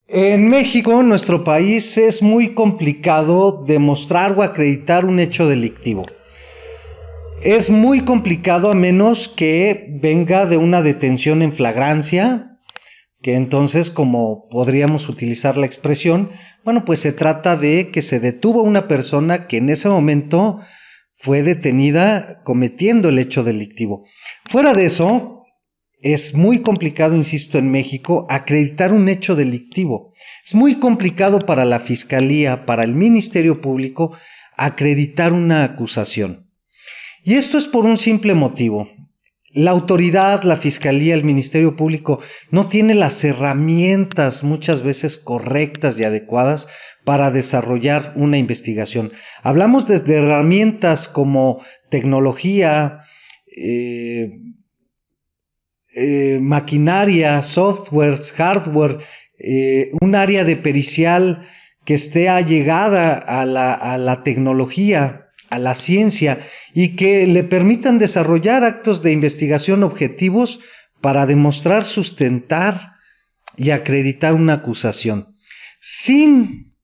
En México, nuestro país, es muy complicado demostrar o acreditar un hecho delictivo. Es muy complicado a menos que venga de una detención en flagrancia, que entonces, como podríamos utilizar la expresión, bueno, pues se trata de que se detuvo a una persona que en ese momento fue detenida cometiendo el hecho delictivo. Fuera de eso, es muy complicado, insisto, en México, acreditar un hecho delictivo. Es muy complicado para la Fiscalía, para el Ministerio Público, acreditar una acusación. Y esto es por un simple motivo. La autoridad, la Fiscalía, el Ministerio Público no tiene las herramientas muchas veces correctas y adecuadas para desarrollar una investigación. Hablamos desde herramientas como tecnología, maquinaria, softwares, hardware, un área de pericial que esté allegada a la tecnología, a la ciencia, y que le permitan desarrollar actos de investigación objetivos para demostrar, sustentar y acreditar una acusación, sin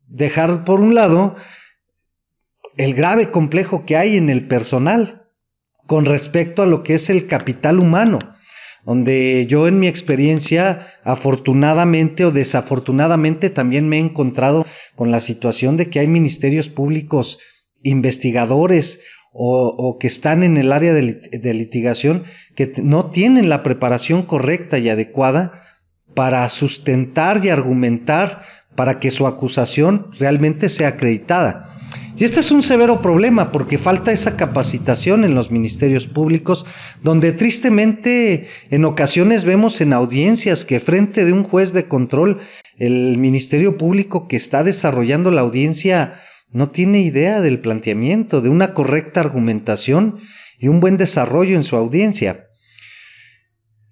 dejar por un lado el grave complejo que hay en el personal con respecto a lo que es el capital humano, donde yo, en mi experiencia, afortunadamente o desafortunadamente, también me he encontrado con la situación de que hay ministerios públicos, investigadores o que están en el área de litigación, que no tienen la preparación correcta y adecuada para sustentar y argumentar para que su acusación realmente sea acreditada. Y este es un severo problema porque falta esa capacitación en los ministerios públicos, donde tristemente en ocasiones vemos en audiencias que frente de un juez de control, el Ministerio Público que está desarrollando la audiencia no tiene idea del planteamiento, de una correcta argumentación y un buen desarrollo en su audiencia.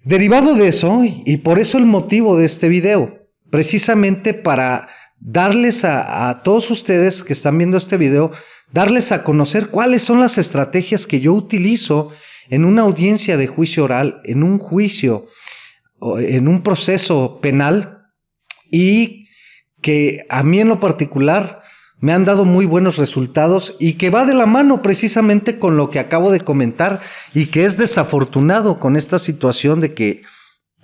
Derivado de eso, y por eso el motivo de este video, precisamente para darles a todos ustedes que están viendo este video, darles a conocer cuáles son las estrategias que yo utilizo en una audiencia de juicio oral, en un juicio, en un proceso penal, y que a mí en lo particular me han dado muy buenos resultados y que va de la mano precisamente con lo que acabo de comentar, y que es desafortunado con esta situación de que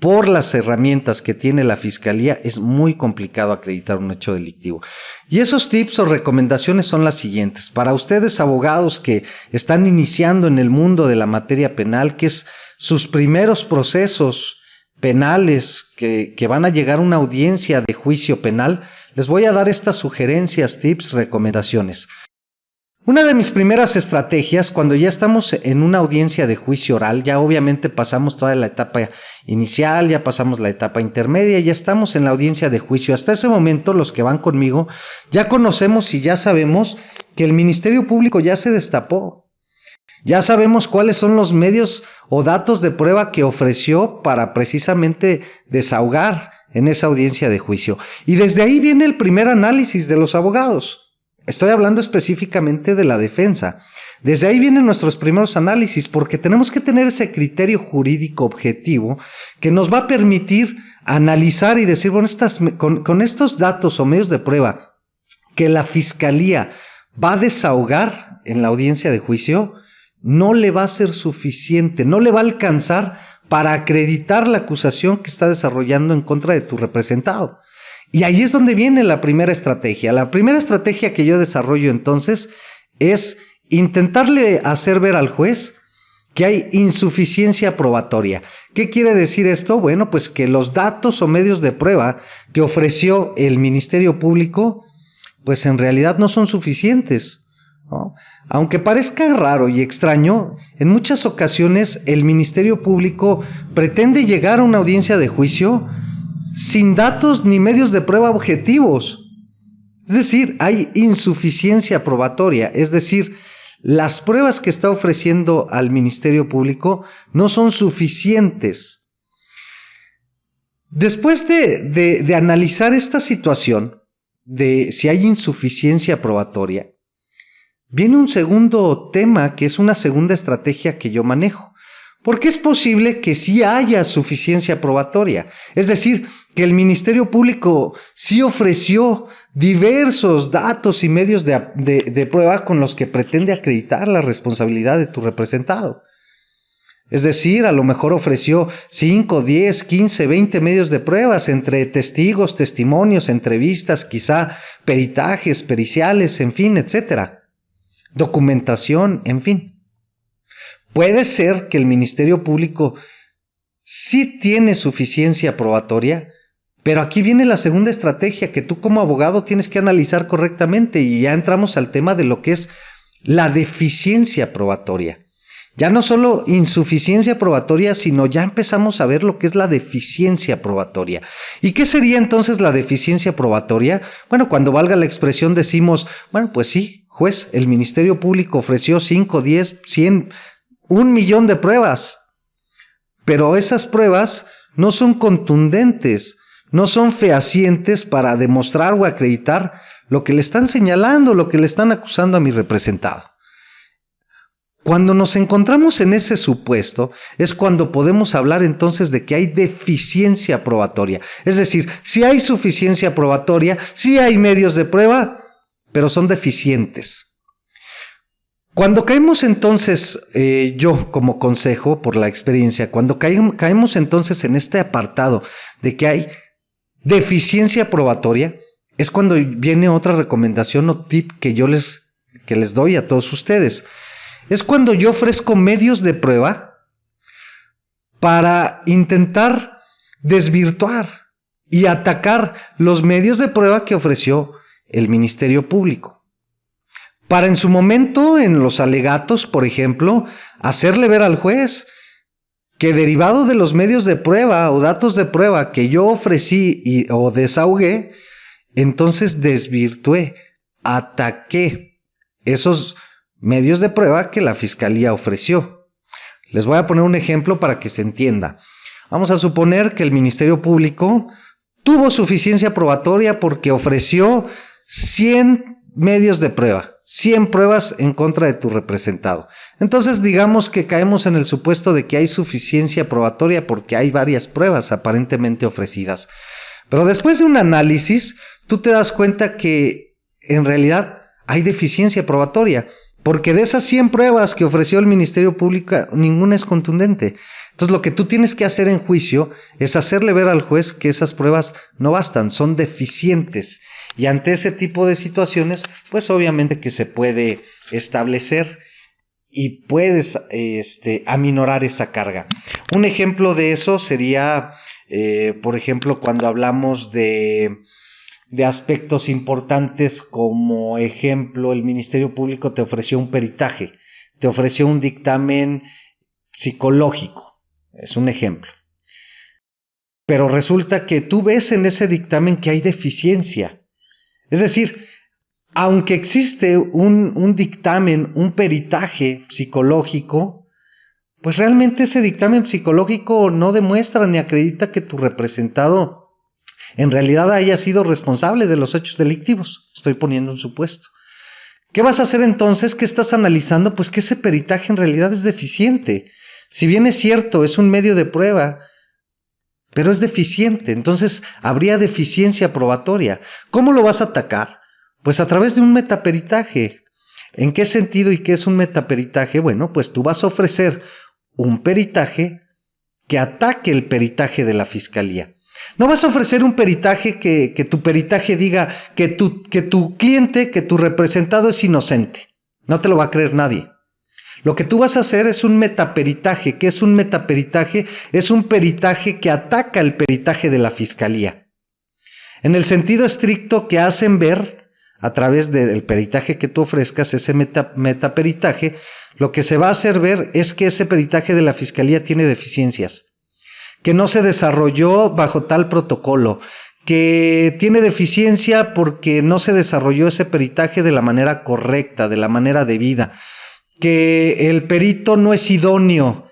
por las herramientas que tiene la Fiscalía es muy complicado acreditar un hecho delictivo. Y esos tips o recomendaciones son las siguientes. Para ustedes, abogados que están iniciando en el mundo de la materia penal, que es sus primeros procesos penales, que van a llegar a una audiencia de juicio penal, les voy a dar estas sugerencias, tips, recomendaciones. Una de mis primeras estrategias, cuando ya estamos en una audiencia de juicio oral, ya obviamente pasamos toda la etapa inicial, ya pasamos la etapa intermedia, ya estamos en la audiencia de juicio. Hasta ese momento, los que van conmigo, ya conocemos y ya sabemos que el Ministerio Público ya se destapó. Ya sabemos cuáles son los medios o datos de prueba que ofreció para precisamente desahogar en esa audiencia de juicio. Y desde ahí viene el primer análisis de los abogados. Estoy hablando específicamente de la defensa. Desde ahí vienen nuestros primeros análisis, porque tenemos que tener ese criterio jurídico objetivo que nos va a permitir analizar y decir, bueno, con estos datos o medios de prueba que la Fiscalía va a desahogar en la audiencia de juicio, no le va a ser suficiente, no le va a alcanzar para acreditar la acusación que está desarrollando en contra de tu representado. Y ahí es donde viene la primera estrategia. La primera estrategia que yo desarrollo entonces es intentarle hacer ver al juez que hay insuficiencia probatoria. ¿Qué quiere decir esto? Bueno, pues que los datos o medios de prueba que ofreció el Ministerio Público, pues en realidad no son suficientes, ¿no? Aunque parezca raro y extraño, en muchas ocasiones el Ministerio Público pretende llegar a una audiencia de juicio sin datos ni medios de prueba objetivos. Es decir, hay insuficiencia probatoria, es decir, las pruebas que está ofreciendo al Ministerio Público no son suficientes. Después de analizar esta situación, de si hay insuficiencia probatoria, viene un segundo tema que es una segunda estrategia que yo manejo. Porque es posible que sí haya suficiencia probatoria, es decir, que el Ministerio Público sí ofreció diversos datos y medios de prueba con los que pretende acreditar la responsabilidad de tu representado. Es decir, a lo mejor ofreció 5, 10, 15, 20 medios de pruebas entre testigos, testimonios, entrevistas, quizá peritajes, periciales, en fin, etcétera. Documentación, en fin. Puede ser que el Ministerio Público sí tiene suficiencia probatoria, pero aquí viene la segunda estrategia que tú como abogado tienes que analizar correctamente y ya entramos al tema de lo que es la deficiencia probatoria. Ya no solo insuficiencia probatoria, sino ya empezamos a ver lo que es la deficiencia probatoria. ¿Y qué sería entonces la deficiencia probatoria? Bueno, cuando valga la expresión decimos, bueno, pues sí, juez, el Ministerio Público ofreció 5, 10, 100, 1,000,000 de pruebas, pero esas pruebas no son contundentes, no son fehacientes para demostrar o acreditar lo que le están señalando, lo que le están acusando a mi representado. Cuando nos encontramos en ese supuesto es cuando podemos hablar entonces de que hay deficiencia probatoria. Es decir, si hay suficiencia probatoria, si hay medios de prueba, pero son deficientes. Cuando caemos entonces, yo como consejo por la experiencia, cuando caemos entonces en este apartado de que hay deficiencia probatoria, es cuando viene otra recomendación o tip que les doy a todos ustedes. Es cuando yo ofrezco medios de prueba para intentar desvirtuar y atacar los medios de prueba que ofreció el Ministerio Público. Para en su momento, en los alegatos, por ejemplo, hacerle ver al juez que derivado de los medios de prueba o datos de prueba que yo ofrecí o desahogué, entonces desvirtué, ataqué esos medios de prueba que la Fiscalía ofreció. Les voy a poner un ejemplo para que se entienda. Vamos a suponer que el Ministerio Público tuvo suficiencia probatoria porque ofreció 100 medios de prueba, 100 pruebas en contra de tu representado. Entonces digamos que caemos en el supuesto de que hay suficiencia probatoria porque hay varias pruebas aparentemente ofrecidas. Pero después de un análisis, tú te das cuenta que en realidad hay deficiencia probatoria. Porque de esas 100 pruebas que ofreció el Ministerio Público, ninguna es contundente. Entonces lo que tú tienes que hacer en juicio es hacerle ver al juez que esas pruebas no bastan, son deficientes. Y ante ese tipo de situaciones, pues obviamente que se puede establecer y puedes aminorar esa carga. Un ejemplo de eso sería, por ejemplo, cuando hablamos de aspectos importantes, como ejemplo, el Ministerio Público te ofreció un peritaje, te ofreció un dictamen psicológico, es un ejemplo. Pero resulta que tú ves en ese dictamen que hay deficiencia. Es decir, aunque existe un dictamen, un peritaje psicológico, pues realmente ese dictamen psicológico no demuestra ni acredita que tu representado en realidad haya sido responsable de los hechos delictivos. Estoy poniendo un supuesto. ¿Qué vas a hacer entonces? ¿Qué estás analizando? Pues que ese peritaje en realidad es deficiente. Si bien es cierto, es un medio de prueba, pero es deficiente. Entonces habría deficiencia probatoria. ¿Cómo lo vas a atacar? Pues a través de un metaperitaje. ¿En qué sentido y qué es un metaperitaje? Bueno, pues tú vas a ofrecer un peritaje que ataque el peritaje de la Fiscalía. No vas a ofrecer un peritaje que tu peritaje diga que tu cliente, que tu representado es inocente. No te lo va a creer nadie. Lo que tú vas a hacer es un metaperitaje. ¿Qué es un metaperitaje? Es un peritaje que ataca el peritaje de la Fiscalía. En el sentido estricto que hacen ver, a través del peritaje que tú ofrezcas, ese metaperitaje, lo que se va a hacer ver es que ese peritaje de la Fiscalía tiene deficiencias, que no se desarrolló bajo tal protocolo, que tiene deficiencia porque no se desarrolló ese peritaje de la manera correcta, de la manera debida, que el perito no es idóneo,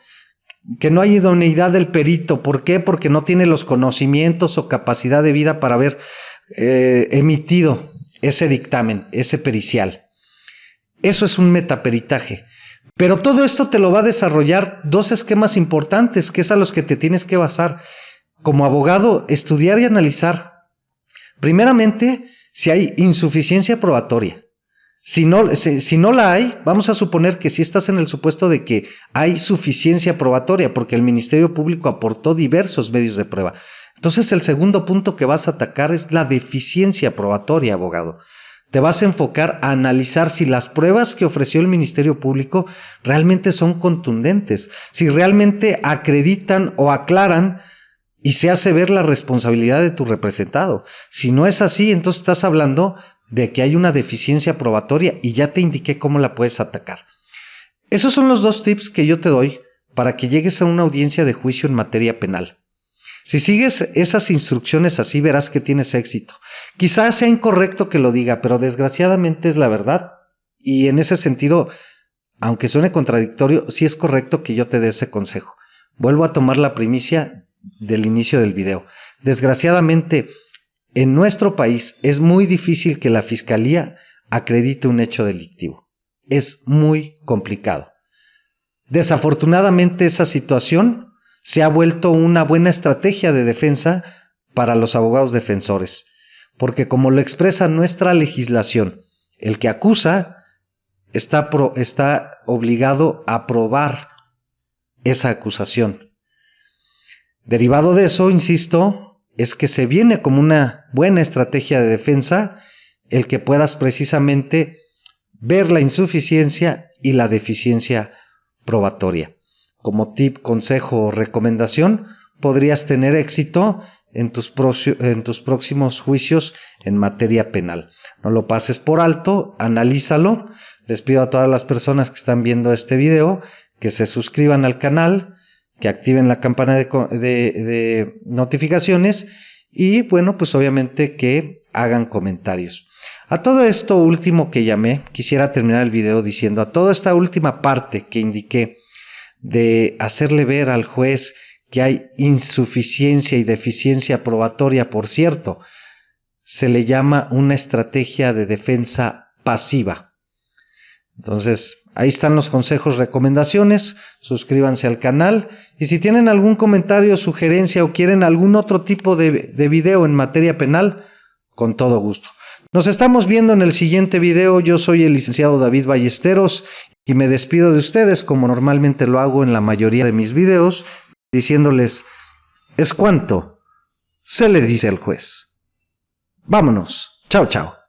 que no hay idoneidad del perito. ¿Por qué? Porque no tiene los conocimientos o capacidad de vida para haber emitido ese dictamen, ese pericial. Eso es un metaperitaje. Pero todo esto te lo va a desarrollar dos esquemas importantes, que es a los que te tienes que basar. como abogado, estudiar y analizar, primeramente, si hay insuficiencia probatoria. Si no la hay, vamos a suponer que si estás en el supuesto de que hay suficiencia probatoria, porque el Ministerio Público aportó diversos medios de prueba. Entonces, el segundo punto que vas a atacar es la deficiencia probatoria, abogado. Te vas a enfocar a analizar si las pruebas que ofreció el Ministerio Público realmente son contundentes, si realmente acreditan o aclaran y se hace ver la responsabilidad de tu representado. Si no es así, entonces estás hablando de que hay una deficiencia probatoria y ya te indiqué cómo la puedes atacar. Esos son los 2 tips que yo te doy para que llegues a una audiencia de juicio en materia penal. Si sigues esas instrucciones así, verás que tienes éxito. Quizás sea incorrecto que lo diga, pero desgraciadamente es la verdad. Y en ese sentido, aunque suene contradictorio, sí es correcto que yo te dé ese consejo. Vuelvo a tomar la primicia del inicio del video. Desgraciadamente, en nuestro país es muy difícil que la Fiscalía acredite un hecho delictivo. Es muy complicado. Desafortunadamente, esa situación se ha vuelto una buena estrategia de defensa para los abogados defensores, porque como lo expresa nuestra legislación, el que acusa está obligado a probar esa acusación. Derivado de eso, insisto, es que se viene como una buena estrategia de defensa el que puedas precisamente ver la insuficiencia y la deficiencia probatoria. Como tip, consejo o recomendación, podrías tener éxito en tus próximos juicios en materia penal. No lo pases por alto, analízalo. Les pido a todas las personas que están viendo este video que se suscriban al canal, que activen la campana de notificaciones y, bueno, pues obviamente que hagan comentarios. A todo esto último que llamé, quisiera terminar el video diciendo, a toda esta última parte que indiqué de hacerle ver al juez que hay insuficiencia y deficiencia probatoria, por cierto, se le llama una estrategia de defensa pasiva. Entonces, ahí están los consejos, recomendaciones, suscríbanse al canal y si tienen algún comentario, sugerencia o quieren algún otro tipo de video en materia penal, con todo gusto. Nos estamos viendo en el siguiente video. Yo soy el licenciado David Ballesteros y me despido de ustedes como normalmente lo hago en la mayoría de mis videos, diciéndoles, es cuanto se le dice al juez. Vámonos, chao chao.